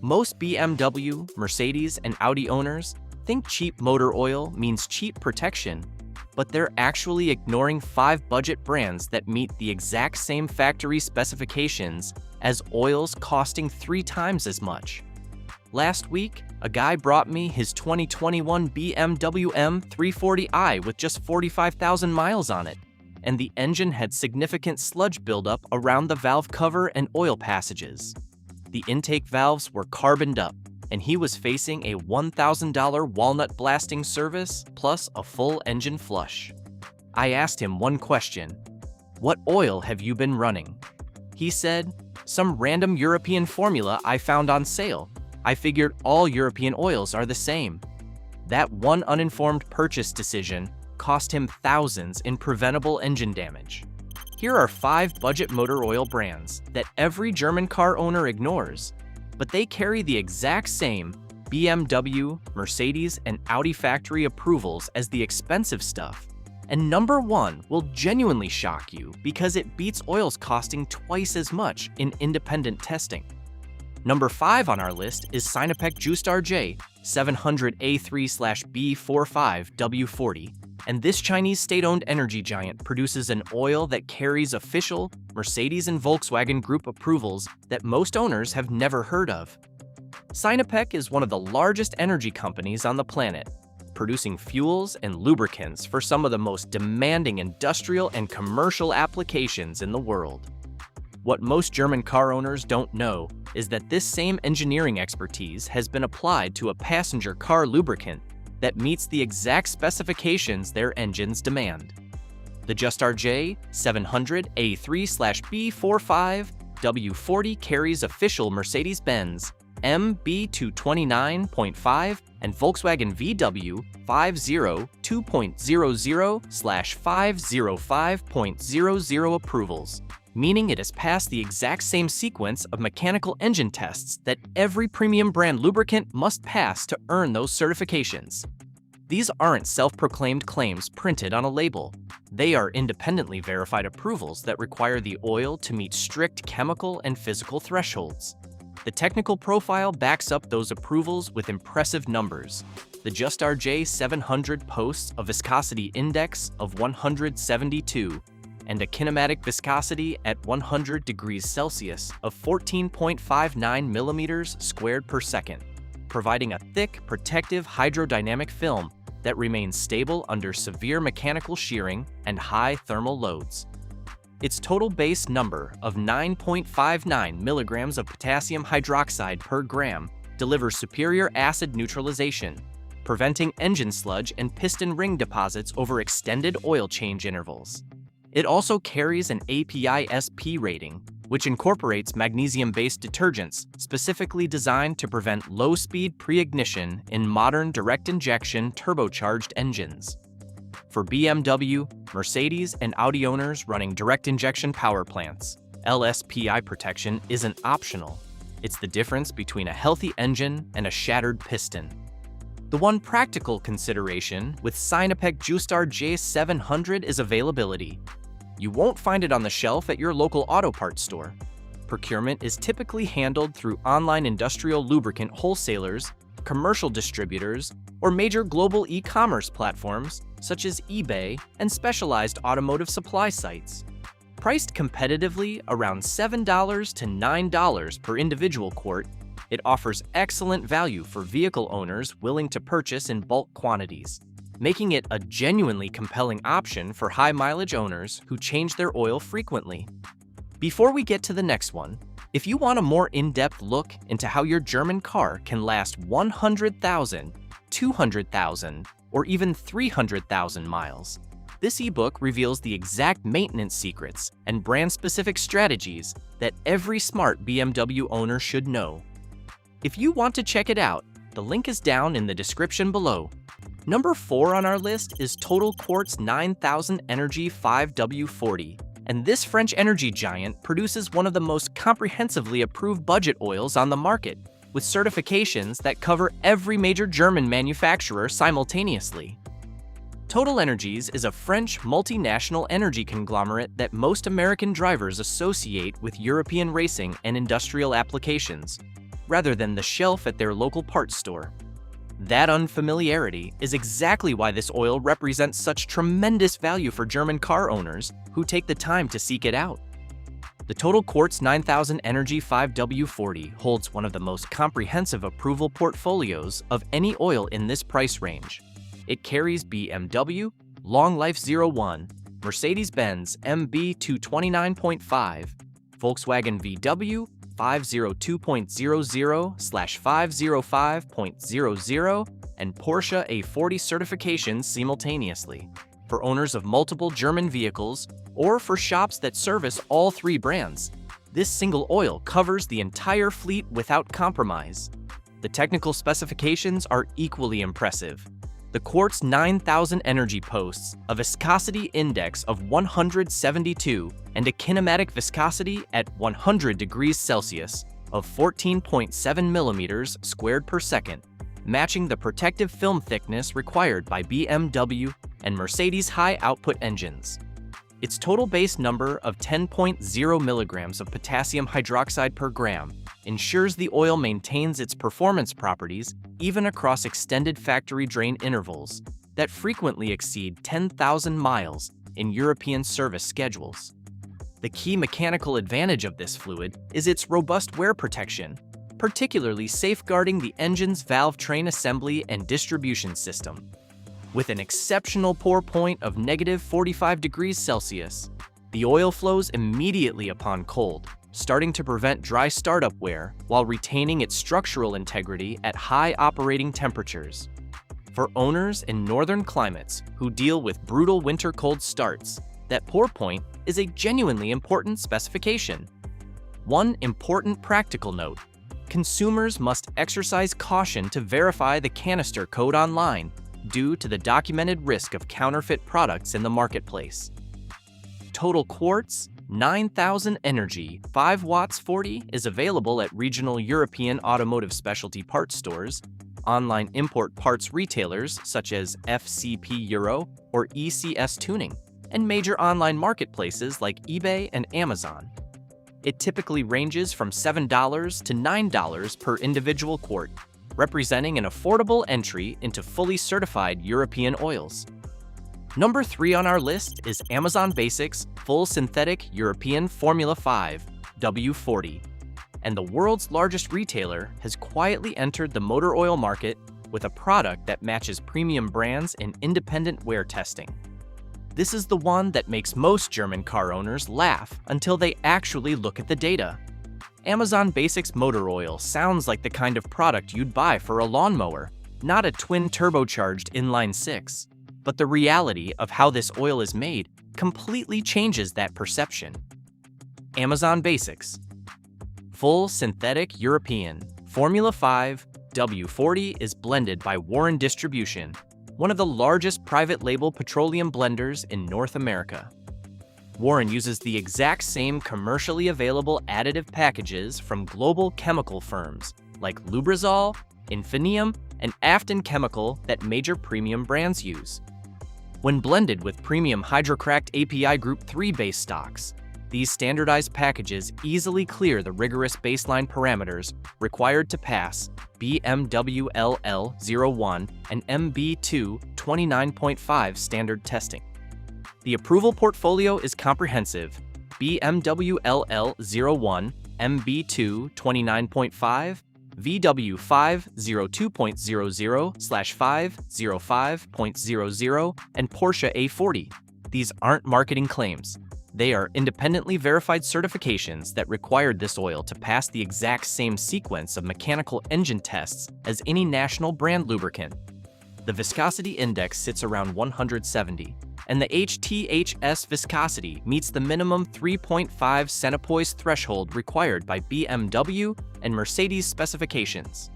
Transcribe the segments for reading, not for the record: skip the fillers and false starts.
Most BMW, Mercedes, and Audi owners think cheap motor oil means cheap protection, but they're actually ignoring 5 budget brands that meet the exact same factory specifications as oils costing 3 times as much. Last week, a guy brought me his 2021 BMW M340i with just 45,000 miles on it, and the engine had significant sludge buildup around the valve cover and oil passages. The intake valves were carboned up, and he was facing a $1,000 walnut blasting service plus a full engine flush. I asked him one question: "What oil have you been running?" He said, "Some random European formula I found on sale. I figured all European oils are the same." That one uninformed purchase decision cost him thousands in preventable engine damage. Here are 5 budget motor oil brands that every German car owner ignores, but they carry the exact same BMW, Mercedes, and Audi factory approvals as the expensive stuff. And number 1 will genuinely shock you because it beats oils costing twice as much in independent testing. Number 5 on our list is Sinopec Justar J 700A3/B45W40, and this Chinese state-owned energy giant produces an oil that carries official Mercedes and Volkswagen Group approvals that most owners have never heard of. Sinopec is one of the largest energy companies on the planet, producing fuels and lubricants for some of the most demanding industrial and commercial applications in the world. What most German car owners don't know is that this same engineering expertise has been applied to a passenger car lubricant that meets the exact specifications their engines demand. The Justar J 700A3/B45W40 carries official Mercedes-Benz MB 229.5 and Volkswagen VW 502.00/505.00 approvals, meaning it has passed the exact same sequence of mechanical engine tests that every premium brand lubricant must pass to earn those certifications. These aren't self-proclaimed claims printed on a label. They are independently verified approvals that require the oil to meet strict chemical and physical thresholds. The technical profile backs up those approvals with impressive numbers. The Justar J 700 posts a viscosity index of 172 and a kinematic viscosity at 100 degrees Celsius of 14.59 millimeters squared per second, providing a thick, protective hydrodynamic film that remains stable under severe mechanical shearing and high thermal loads. Its total base number of 9.59 milligrams of potassium hydroxide per gram delivers superior acid neutralization, preventing engine sludge and piston ring deposits over extended oil change intervals. It also carries an API-SP rating, which incorporates magnesium-based detergents specifically designed to prevent low-speed pre-ignition in modern direct-injection turbocharged engines. For BMW, Mercedes, and Audi owners running direct-injection power plants, LSPI protection isn't optional. It's the difference between a healthy engine and a shattered piston. The one practical consideration with Sinopec Justar J 700 is availability. You won't find it on the shelf at your local auto parts store. Procurement is typically handled through online industrial lubricant wholesalers, commercial distributors, or major global e-commerce platforms such as eBay and specialized automotive supply sites. Priced competitively around $7 to $9 per individual quart, it offers excellent value for vehicle owners willing to purchase in bulk quantities, making it a genuinely compelling option for high-mileage owners who change their oil frequently. Before we get to the next one, if you want a more in-depth look into how your German car can last 100,000, 200,000, or even 300,000 miles, this ebook reveals the exact maintenance secrets and brand-specific strategies that every smart BMW owner should know. If you want to check it out, the link is down in the description below. Number 4 on our list is Total Quartz 9000 Energy 5W40, and this French energy giant produces one of the most comprehensively approved budget oils on the market, with certifications that cover every major German manufacturer simultaneously. Total Energies is a French multinational energy conglomerate that most American drivers associate with European racing and industrial applications. rather than the shelf at their local parts store. That unfamiliarity is exactly why this oil represents such tremendous value for German car owners who take the time to seek it out. The Total Quartz 9000 Energy 5W40 holds one of the most comprehensive approval portfolios of any oil in this price range. It carries BMW Longlife-01, Mercedes-Benz MB 229.5, Volkswagen VW 502.00/505.00, and Porsche A40 certifications simultaneously, for owners of multiple German vehicles or for shops that service all three brands. This single oil covers the entire fleet without compromise. The technical specifications are equally impressive. The Quartz 9000 Energy boasts a viscosity index of 172 and a kinematic viscosity at 100 degrees Celsius of 14.7 millimeters squared per second, matching the protective film thickness required by BMW and Mercedes high-output engines. Its total base number of 10.0 milligrams of potassium hydroxide per gram ensures the oil maintains its performance properties even across extended factory drain intervals that frequently exceed 10,000 miles in European service schedules. The key mechanical advantage of this fluid is its robust wear protection, particularly safeguarding the engine's valve train assembly and distribution system. With an exceptional pour point of -45 degrees Celsius, the oil flows immediately upon cold, starting to prevent dry startup wear while retaining its structural integrity at high operating temperatures. For owners in northern climates who deal with brutal winter cold starts, that pour point is a genuinely important specification. One important practical note: consumers must exercise caution to verify the canister code online due to the documented risk of counterfeit products in the marketplace. Total Quartz 9000 Energy 5W40 is available at regional European automotive specialty parts stores, online import parts retailers such as FCP Euro or ECS Tuning, and major online marketplaces like eBay and Amazon. It typically ranges from $7 to $9 per individual quart, representing an affordable entry into fully certified European oils. Number 3 on our list is Amazon Basics Full Synthetic European Formula 5 W40, and the world's largest retailer has quietly entered the motor oil market with a product that matches premium brands in independent wear testing. This is the one that makes most German car owners laugh until they actually look at the data. Amazon Basics motor oil sounds like the kind of product you'd buy for a lawnmower, not a twin turbocharged inline six. But the reality of how this oil is made completely changes that perception. Amazon Basics Full Synthetic European Formula 5 W40 is blended by Warren Distribution, one of the largest private label petroleum blenders in North America. Warren uses the exact same commercially available additive packages from global chemical firms like Lubrizol, Infineum, and Afton Chemical that major premium brands use. When blended with premium hydrocracked API Group 3 base stocks, these standardized packages easily clear the rigorous baseline parameters required to pass BMW LL01 and MB 229.5 standard testing. The approval portfolio is comprehensive. BMW LL01, MB 229.5, VW 502.00/505.00, and Porsche A40. These aren't marketing claims. They are independently verified certifications that required this oil to pass the exact same sequence of mechanical engine tests as any national brand lubricant. The viscosity index sits around 170, and the HTHS viscosity meets the minimum 3.5 centipoise threshold required by BMW and Mercedes specifications.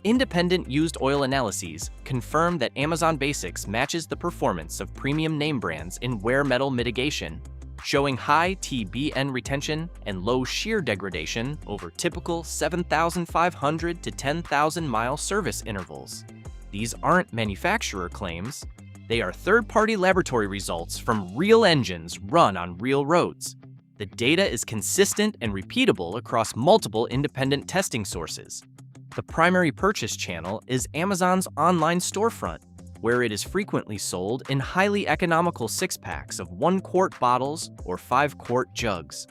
Independent used oil analyses confirm that Amazon Basics matches the performance of premium name brands in wear metal mitigation, showing high TBN retention and low shear degradation over typical 7,500 to 10,000 mile service intervals. These aren't manufacturer claims. They are third-party laboratory results from real engines run on real roads. The data is consistent and repeatable across multiple independent testing sources, The primary purchase channel is Amazon's online storefront, where it is frequently sold in highly economical six-packs of 1-quart bottles or 5-quart jugs.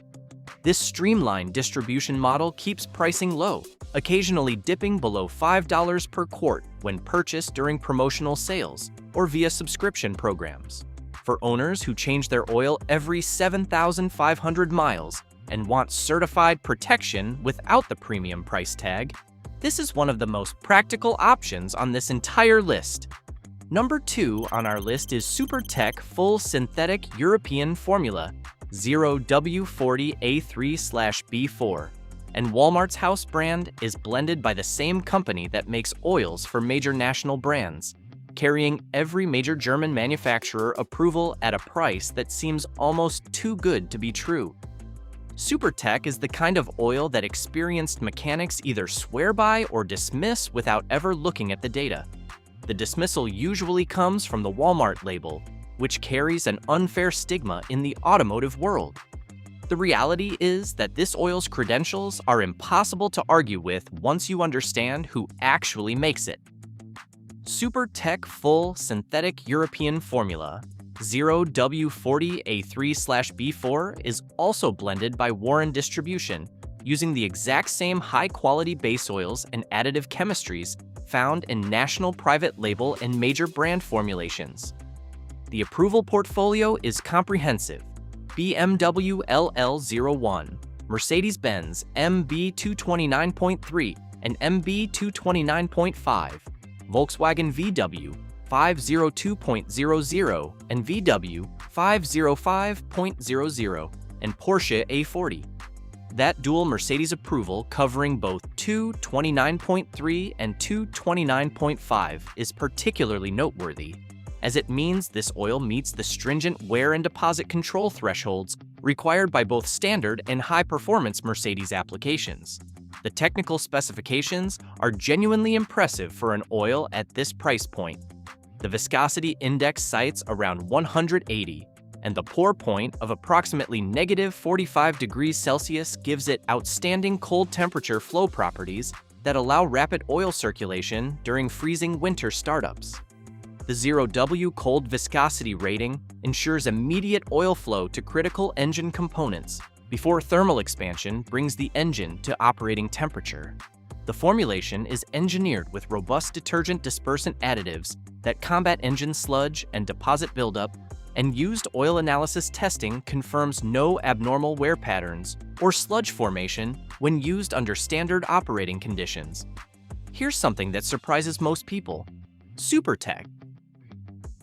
This streamlined distribution model keeps pricing low, occasionally dipping below $5 per quart when purchased during promotional sales or via subscription programs. For owners who change their oil every 7,500 miles and want certified protection without the premium price tag, this is one of the most practical options on this entire list. Number 2 on our list is SuperTech Full Synthetic European Formula 0W40A3/B4, and Walmart's house brand is blended by the same company that makes oils for major national brands, carrying every major German manufacturer approval at a price that seems almost too good to be true. SuperTech is the kind of oil that experienced mechanics either swear by or dismiss without ever looking at the data. The dismissal usually comes from the Walmart label, which carries an unfair stigma in the automotive world. The reality is that this oil's credentials are impossible to argue with once you understand who actually makes it. SuperTech Full Synthetic European Formula 0W40A3/B4 is also blended by Warren Distribution, using the exact same high-quality base oils and additive chemistries found in national private label and major brand formulations. The approval portfolio is comprehensive. BMW LL01, Mercedes-Benz MB 229.3 and MB 229.5, Volkswagen VW 502.00 and VW 505.00, and Porsche A40. That dual Mercedes approval covering both 229.3 and 229.5 is particularly noteworthy, as it means this oil meets the stringent wear and deposit control thresholds required by both standard and high-performance Mercedes applications. The technical specifications are genuinely impressive for an oil at this price point. The viscosity index cites around 180, and the pour point of approximately -45 degrees Celsius gives it outstanding cold temperature flow properties that allow rapid oil circulation during freezing winter startups. The 0W cold viscosity rating ensures immediate oil flow to critical engine components before thermal expansion brings the engine to operating temperature. The formulation is engineered with robust detergent dispersant additives that combat engine sludge and deposit buildup, and used oil analysis testing confirms no abnormal wear patterns or sludge formation when used under standard operating conditions. Here's something that surprises most people: SuperTech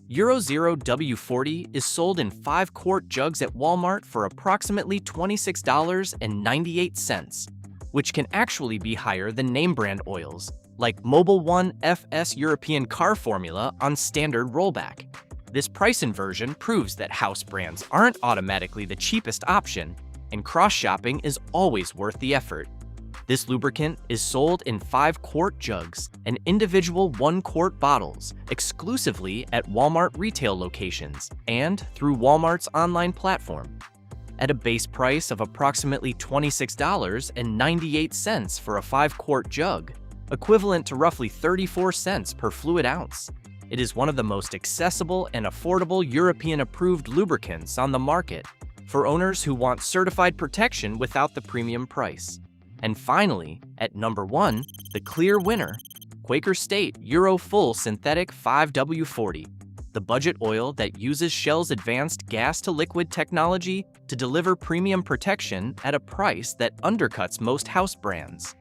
Euro 0W40 is sold in 5-quart jugs at Walmart for approximately $26.98, which can actually be higher than name brand oils, like Mobil 1 FS European Car Formula on standard rollback. This price inversion proves that house brands aren't automatically the cheapest option, and cross-shopping is always worth the effort. This lubricant is sold in 5-quart jugs and individual 1-quart bottles exclusively at Walmart retail locations and through Walmart's online platform. At a base price of approximately $26.98 for a 5-quart jug, equivalent to roughly 34 cents per fluid ounce, it is one of the most accessible and affordable European-approved lubricants on the market for owners who want certified protection without the premium price. And finally, at number 1, the clear winner, Quaker State Euro Full Synthetic 5W40, the budget oil that uses Shell's advanced gas-to-liquid technology to deliver premium protection at a price that undercuts most house brands.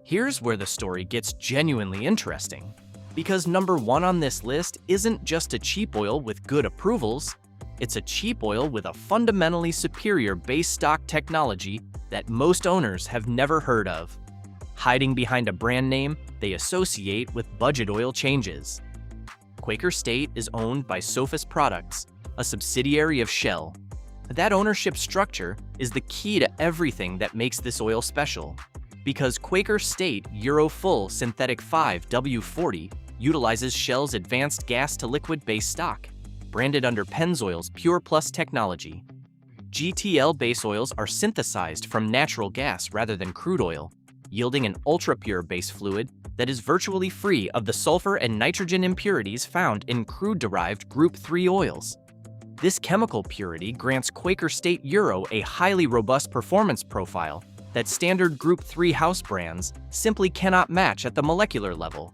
Here's where the story gets genuinely interesting, because number 1 on this list isn't just a cheap oil with good approvals, it's a cheap oil with a fundamentally superior base stock technology that most owners have never heard of, hiding behind a brand name they associate with budget oil changes. Quaker State is owned by Sophos Products, a subsidiary of Shell. That ownership structure is the key to everything that makes this oil special, because Quaker State Euro Full Synthetic 5W40 utilizes Shell's advanced gas-to-liquid base stock, branded under Pennzoil's Pure Plus technology. GTL base oils are synthesized from natural gas rather than crude oil, yielding an ultra-pure base fluid that is virtually free of the sulfur and nitrogen impurities found in crude-derived Group 3 oils. This chemical purity grants Quaker State Euro a highly robust performance profile that standard Group 3 house brands simply cannot match at the molecular level.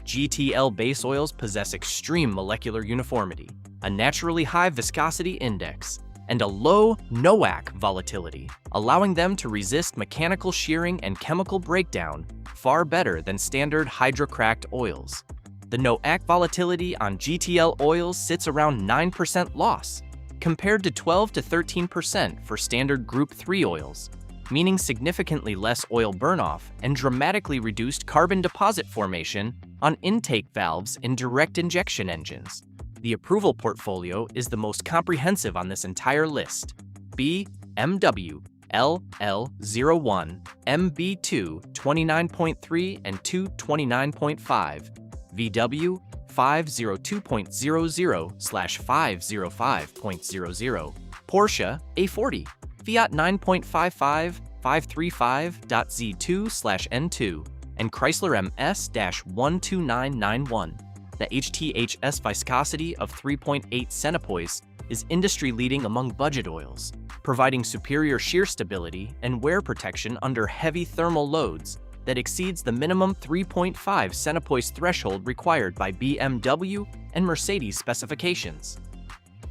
GTL base oils possess extreme molecular uniformity, a naturally high viscosity index, and a low NOAC volatility, allowing them to resist mechanical shearing and chemical breakdown far better than standard hydrocracked oils. The NOAC volatility on GTL oils sits around 9% loss, compared to 12 to 13% for standard Group 3 oils, meaning significantly less oil burnoff and dramatically reduced carbon deposit formation on intake valves in direct injection engines. The approval portfolio is the most comprehensive on this entire list. BMW LL01, MB2 29.3 and 229.5, VW 502.00/505.00, Porsche A40, Fiat 9.55 535.Z2/N2, and Chrysler MS-12991. The HTHS viscosity of 3.8 centipoise is industry-leading among budget oils, providing superior shear stability and wear protection under heavy thermal loads that exceeds the minimum 3.5 centipoise threshold required by BMW and Mercedes specifications.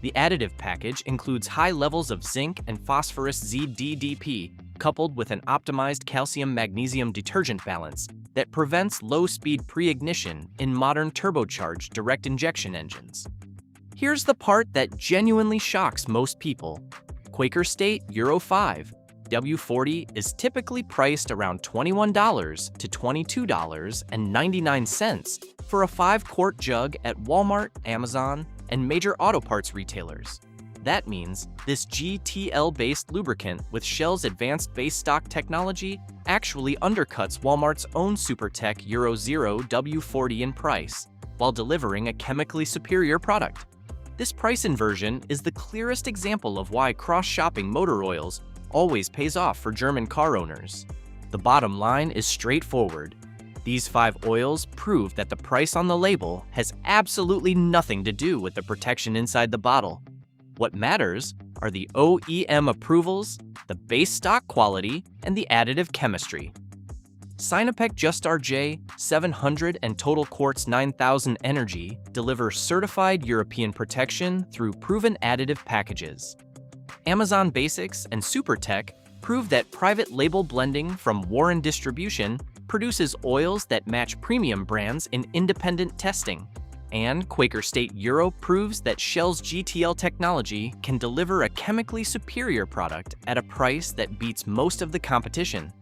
The additive package includes high levels of zinc and phosphorus ZDDP, coupled with an optimized calcium-magnesium detergent balance that prevents low-speed pre-ignition in modern turbocharged direct injection engines. Here's the part that genuinely shocks most people. Quaker State Euro 5 W40 is typically priced around $21 to $22.99 for a 5-quart jug at Walmart, Amazon, and major auto parts retailers. That means this GTL-based lubricant with Shell's advanced base stock technology actually undercuts Walmart's own SuperTech Euro 0 W40 in price, while delivering a chemically superior product. This price inversion is the clearest example of why cross-shopping motor oils always pays off for German car owners. The bottom line is straightforward. These 5 oils prove that the price on the label has absolutely nothing to do with the protection inside the bottle. What matters are the OEM approvals, the base stock quality, and the additive chemistry. Sinopec Just-R J 700 and Total Quartz 9000 Energy deliver certified European protection through proven additive packages. Amazon Basics and SuperTech prove that private label blending from Warren Distribution produces oils that match premium brands in independent testing. And Quaker State Euro proves that Shell's GTL technology can deliver a chemically superior product at a price that beats most of the competition.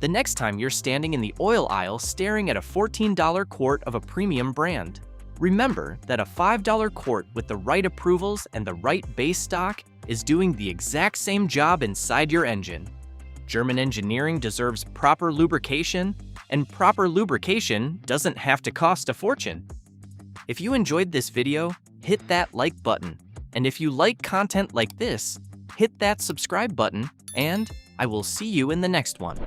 The next time you're standing in the oil aisle staring at a $14 quart of a premium brand, remember that a $5 quart with the right approvals and the right base stock is doing the exact same job inside your engine. German engineering deserves proper lubrication, and proper lubrication doesn't have to cost a fortune. If you enjoyed this video, hit that like button. And if you like content like this, hit that subscribe button, and I will see you in the next one.